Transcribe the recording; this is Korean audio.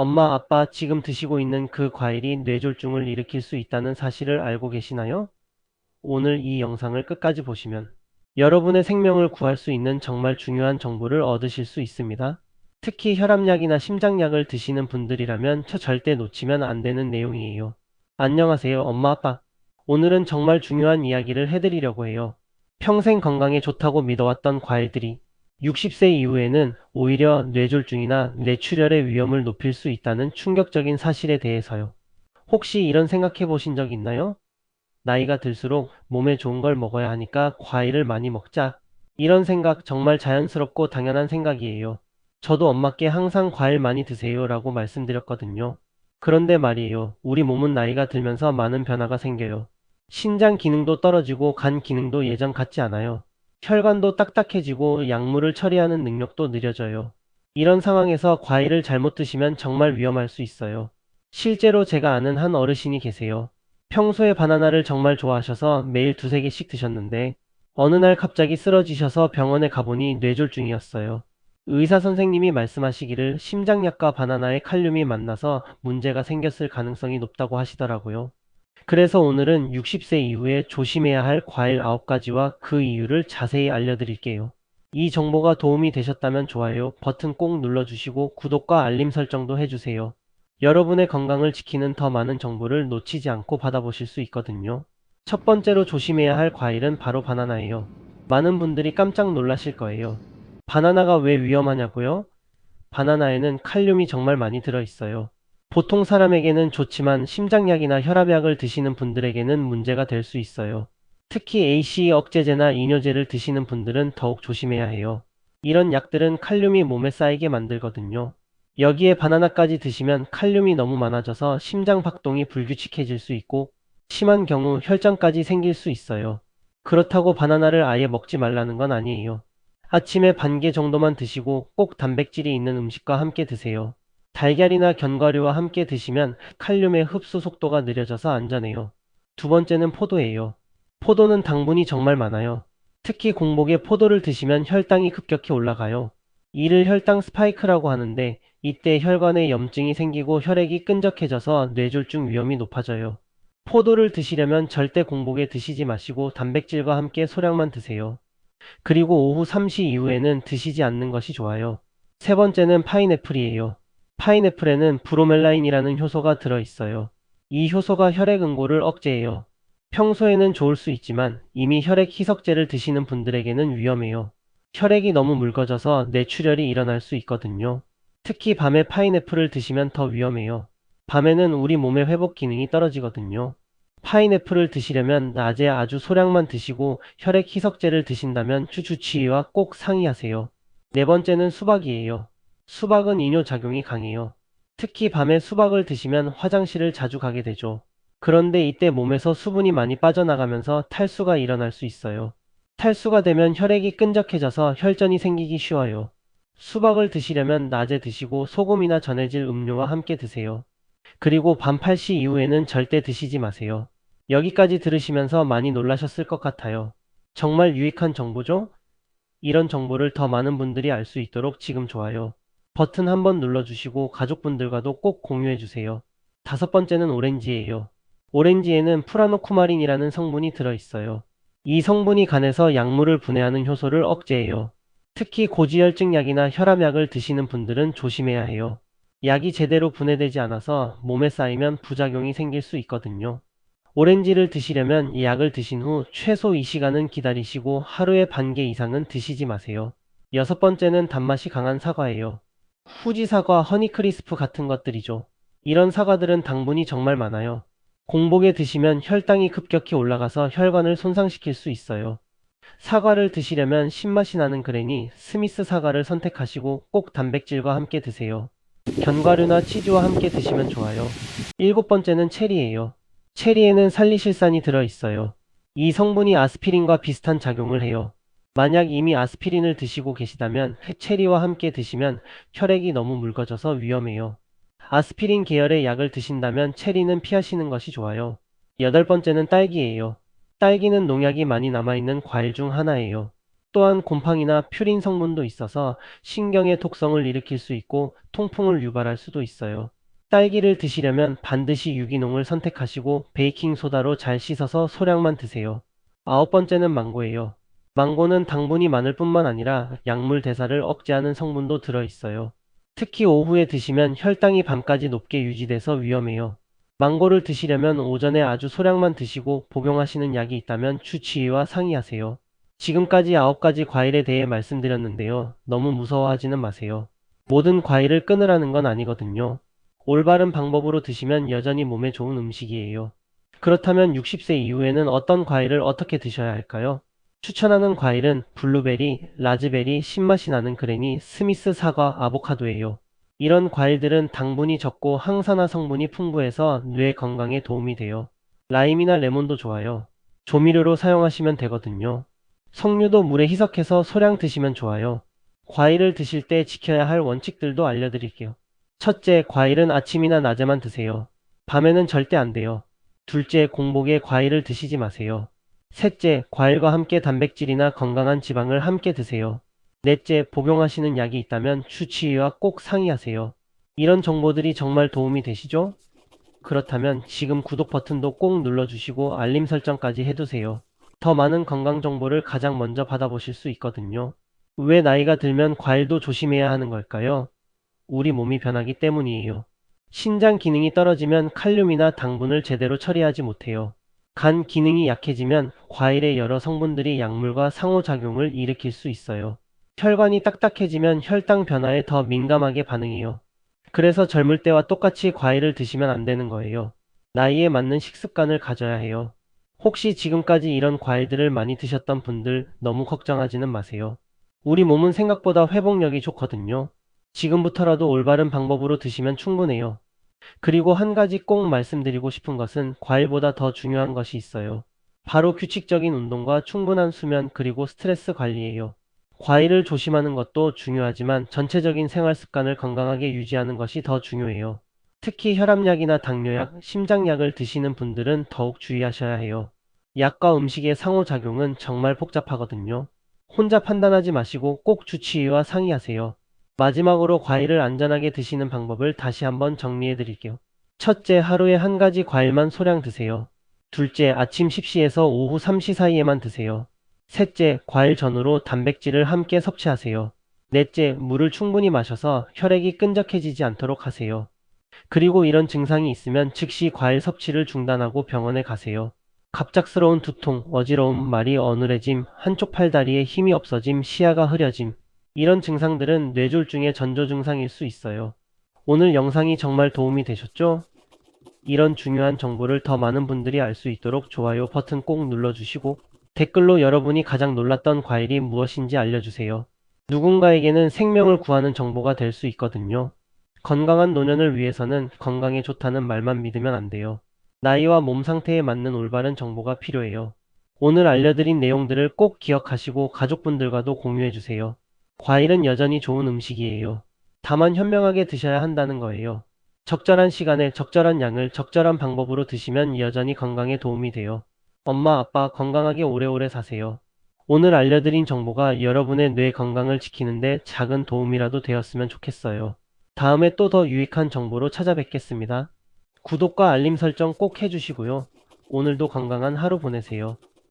엄마, 아빠 지금 드시고 있는 그 과일이 뇌졸중을 일으킬 수 있다는 사실을 알고 계시나요? 오늘 이 영상을 끝까지 보시면 여러분의 생명을 구할 수 있는 정말 중요한 정보를 얻으실 수 있습니다. 특히 혈압약이나 심장약을 드시는 분들이라면 절대 놓치면 안 되는 내용이에요. 안녕하세요, 엄마, 아빠. 오늘은 정말 중요한 이야기를 해드리려고 해요. 평생 건강에 좋다고 믿어왔던 과일들이 60세 이후에는 오히려 뇌졸중이나 뇌출혈의 위험을 높일 수 있다는 충격적인 사실에 대해서요. 혹시 이런 생각해 보신 적 있나요? 나이가 들수록 몸에 좋은 걸 먹어야 하니까 과일을 많이 먹자. 이런 생각 정말 자연스럽고 당연한 생각이에요. 저도 엄마께 항상 과일 많이 드세요 라고 말씀드렸거든요. 그런데 말이에요. 우리 몸은 나이가 들면서 많은 변화가 생겨요. 신장 기능도 떨어지고 간 기능도 예전 같지 않아요. 혈관도 딱딱해지고 약물을 처리하는 능력도 느려져요. 이런 상황에서 과일을 잘못 드시면 정말 위험할 수 있어요. 실제로 제가 아는 한 어르신이 계세요. 평소에 바나나를 정말 좋아하셔서 매일 두세 개씩 드셨는데 어느 날 갑자기 쓰러지셔서 병원에 가보니 뇌졸중이었어요. 의사 선생님이 말씀하시기를 심장약과 바나나의 칼륨이 만나서 문제가 생겼을 가능성이 높다고 하시더라고요. 그래서 오늘은 60세 이후에 조심해야 할 과일 9가지와 그 이유를 자세히 알려드릴게요. 이 정보가 도움이 되셨다면 좋아요 버튼 꼭 눌러주시고 구독과 알림 설정도 해주세요. 여러분의 건강을 지키는 더 많은 정보를 놓치지 않고 받아보실 수 있거든요. 첫 번째로 조심해야 할 과일은 바로 바나나예요. 많은 분들이 깜짝 놀라실 거예요. 바나나가 왜 위험하냐고요? 바나나에는 칼륨이 정말 많이 들어있어요. 보통 사람에게는 좋지만 심장약이나 혈압약을 드시는 분들에게는 문제가 될 수 있어요. 특히 ACE 억제제나 이뇨제를 드시는 분들은 더욱 조심해야 해요. 이런 약들은 칼륨이 몸에 쌓이게 만들거든요. 여기에 바나나까지 드시면 칼륨이 너무 많아져서 심장 박동이 불규칙해질 수 있고 심한 경우 혈전까지 생길 수 있어요. 그렇다고 바나나를 아예 먹지 말라는 건 아니에요. 아침에 반 개 정도만 드시고 꼭 단백질이 있는 음식과 함께 드세요. 달걀이나 견과류와 함께 드시면 칼륨의 흡수 속도가 느려져서 안전해요. 두 번째는 포도예요. 포도는 당분이 정말 많아요. 특히 공복에 포도를 드시면 혈당이 급격히 올라가요. 이를 혈당 스파이크라고 하는데 이때 혈관에 염증이 생기고 혈액이 끈적해져서 뇌졸중 위험이 높아져요. 포도를 드시려면 절대 공복에 드시지 마시고 단백질과 함께 소량만 드세요. 그리고 오후 3시 이후에는 드시지 않는 것이 좋아요. 세 번째는 파인애플이에요. 파인애플에는 브로멜라인이라는 효소가 들어있어요. 이 효소가 혈액 응고를 억제해요. 평소에는 좋을 수 있지만 이미 혈액 희석제를 드시는 분들에게는 위험해요. 혈액이 너무 묽어져서 뇌출혈이 일어날 수 있거든요. 특히 밤에 파인애플을 드시면 더 위험해요. 밤에는 우리 몸의 회복 기능이 떨어지거든요. 파인애플을 드시려면 낮에 아주 소량만 드시고 혈액 희석제를 드신다면 주치의와 꼭 상의하세요. 네 번째는 수박이에요. 수박은 이뇨작용이 강해요. 특히 밤에 수박을 드시면 화장실을 자주 가게 되죠. 그런데 이때 몸에서 수분이 많이 빠져나가면서 탈수가 일어날 수 있어요. 탈수가 되면 혈액이 끈적해져서 혈전이 생기기 쉬워요. 수박을 드시려면 낮에 드시고 소금이나 전해질 음료와 함께 드세요. 그리고 밤 8시 이후에는 절대 드시지 마세요. 여기까지 들으시면서 많이 놀라셨을 것 같아요. 정말 유익한 정보죠? 이런 정보를 더 많은 분들이 알 수 있도록 지금 좋아요 버튼 한번 눌러주시고 가족분들과도 꼭 공유해주세요. 다섯 번째는 오렌지예요. 오렌지에는 프라노쿠마린이라는 성분이 들어있어요. 이 성분이 간에서 약물을 분해하는 효소를 억제해요. 특히 고지혈증 약이나 혈압약을 드시는 분들은 조심해야 해요. 약이 제대로 분해되지 않아서 몸에 쌓이면 부작용이 생길 수 있거든요. 오렌지를 드시려면 이 약을 드신 후 최소 2시간은 기다리시고 하루에 반 개 이상은 드시지 마세요. 여섯 번째는 단맛이 강한 사과예요. 후지 사과, 허니크리스프 같은 것들이죠. 이런 사과들은 당분이 정말 많아요. 공복에 드시면 혈당이 급격히 올라가서 혈관을 손상시킬 수 있어요. 사과를 드시려면 신맛이 나는 그레니 스미스 사과를 선택하시고 꼭 단백질과 함께 드세요. 견과류나 치즈와 함께 드시면 좋아요. 일곱 번째는 체리예요. 체리에는 살리실산이 들어있어요. 이 성분이 아스피린과 비슷한 작용을 해요. 만약 이미 아스피린을 드시고 계시다면 체리와 함께 드시면 혈액이 너무 묽어져서 위험해요. 아스피린 계열의 약을 드신다면 체리는 피하시는 것이 좋아요. 여덟 번째는 딸기예요. 딸기는 농약이 많이 남아있는 과일 중 하나예요. 또한 곰팡이나 퓨린 성분도 있어서 신경의 독성을 일으킬 수 있고 통풍을 유발할 수도 있어요. 딸기를 드시려면 반드시 유기농을 선택하시고 베이킹소다로 잘 씻어서 소량만 드세요. 아홉 번째는 망고예요. 망고는 당분이 많을 뿐만 아니라 약물 대사를 억제하는 성분도 들어있어요. 특히 오후에 드시면 혈당이 밤까지 높게 유지돼서 위험해요. 망고를 드시려면 오전에 아주 소량만 드시고 복용하시는 약이 있다면 주치의와 상의하세요. 지금까지 9가지 과일에 대해 말씀드렸는데요. 너무 무서워하지는 마세요. 모든 과일을 끊으라는 건 아니거든요. 올바른 방법으로 드시면 여전히 몸에 좋은 음식이에요. 그렇다면 60세 이후에는 어떤 과일을 어떻게 드셔야 할까요? 추천하는 과일은 블루베리, 라즈베리, 신맛이 나는 그레니, 스미스 사과, 아보카도예요. 이런 과일들은 당분이 적고 항산화 성분이 풍부해서 뇌 건강에 도움이 돼요. 라임이나 레몬도 좋아요. 조미료로 사용하시면 되거든요. 석류도 물에 희석해서 소량 드시면 좋아요. 과일을 드실 때 지켜야 할 원칙들도 알려드릴게요. 첫째, 과일은 아침이나 낮에만 드세요. 밤에는 절대 안 돼요. 둘째, 공복에 과일을 드시지 마세요. 셋째, 과일과 함께 단백질이나 건강한 지방을 함께 드세요. 넷째, 복용하시는 약이 있다면 주치의와 꼭 상의하세요. 이런 정보들이 정말 도움이 되시죠? 그렇다면 지금 구독 버튼도 꼭 눌러주시고 알림 설정까지 해두세요. 더 많은 건강 정보를 가장 먼저 받아보실 수 있거든요. 왜 나이가 들면 과일도 조심해야 하는 걸까요? 우리 몸이 변하기 때문이에요. 신장 기능이 떨어지면 칼륨이나 당분을 제대로 처리하지 못해요. 간 기능이 약해지면 과일의 여러 성분들이 약물과 상호작용을 일으킬 수 있어요. 혈관이 딱딱해지면 혈당 변화에 더 민감하게 반응해요. 그래서 젊을 때와 똑같이 과일을 드시면 안 되는 거예요. 나이에 맞는 식습관을 가져야 해요. 혹시 지금까지 이런 과일들을 많이 드셨던 분들 너무 걱정하지는 마세요. 우리 몸은 생각보다 회복력이 좋거든요. 지금부터라도 올바른 방법으로 드시면 충분해요. 그리고 한 가지 꼭 말씀드리고 싶은 것은 과일보다 더 중요한 것이 있어요. 바로 규칙적인 운동과 충분한 수면 그리고 스트레스 관리예요. 과일을 조심하는 것도 중요하지만 전체적인 생활 습관을 건강하게 유지하는 것이 더 중요해요. 특히 혈압약이나 당뇨약, 심장약을 드시는 분들은 더욱 주의하셔야 해요. 약과 음식의 상호작용은 정말 복잡하거든요. 혼자 판단하지 마시고 꼭 주치의와 상의하세요. 마지막으로 과일을 안전하게 드시는 방법을 다시 한번 정리해 드릴게요. 첫째, 하루에 한 가지 과일만 소량 드세요. 둘째, 아침 10시에서 오후 3시 사이에만 드세요. 셋째, 과일 전후로 단백질을 함께 섭취하세요. 넷째, 물을 충분히 마셔서 혈액이 끈적해지지 않도록 하세요. 그리고 이런 증상이 있으면 즉시 과일 섭취를 중단하고 병원에 가세요. 갑작스러운 두통, 어지러움, 말이 어눌해짐, 한쪽 팔다리에 힘이 없어짐, 시야가 흐려짐. 이런 증상들은 뇌졸중의 전조 증상일 수 있어요. 오늘 영상이 정말 도움이 되셨죠? 이런 중요한 정보를 더 많은 분들이 알 수 있도록 좋아요 버튼 꼭 눌러주시고 댓글로 여러분이 가장 놀랐던 과일이 무엇인지 알려주세요. 누군가에게는 생명을 구하는 정보가 될 수 있거든요. 건강한 노년을 위해서는 건강에 좋다는 말만 믿으면 안 돼요. 나이와 몸 상태에 맞는 올바른 정보가 필요해요. 오늘 알려드린 내용들을 꼭 기억하시고 가족분들과도 공유해주세요. 과일은 여전히 좋은 음식이에요. 다만 현명하게 드셔야 한다는 거예요. 적절한 시간에 적절한 양을 적절한 방법으로 드시면 여전히 건강에 도움이 돼요. 엄마, 아빠 건강하게 오래오래 사세요. 오늘 알려드린 정보가 여러분의 뇌 건강을 지키는데 작은 도움이라도 되었으면 좋겠어요. 다음에 또 더 유익한 정보로 찾아뵙겠습니다. 구독과 알림 설정 꼭 해주시고요. 오늘도 건강한 하루 보내세요.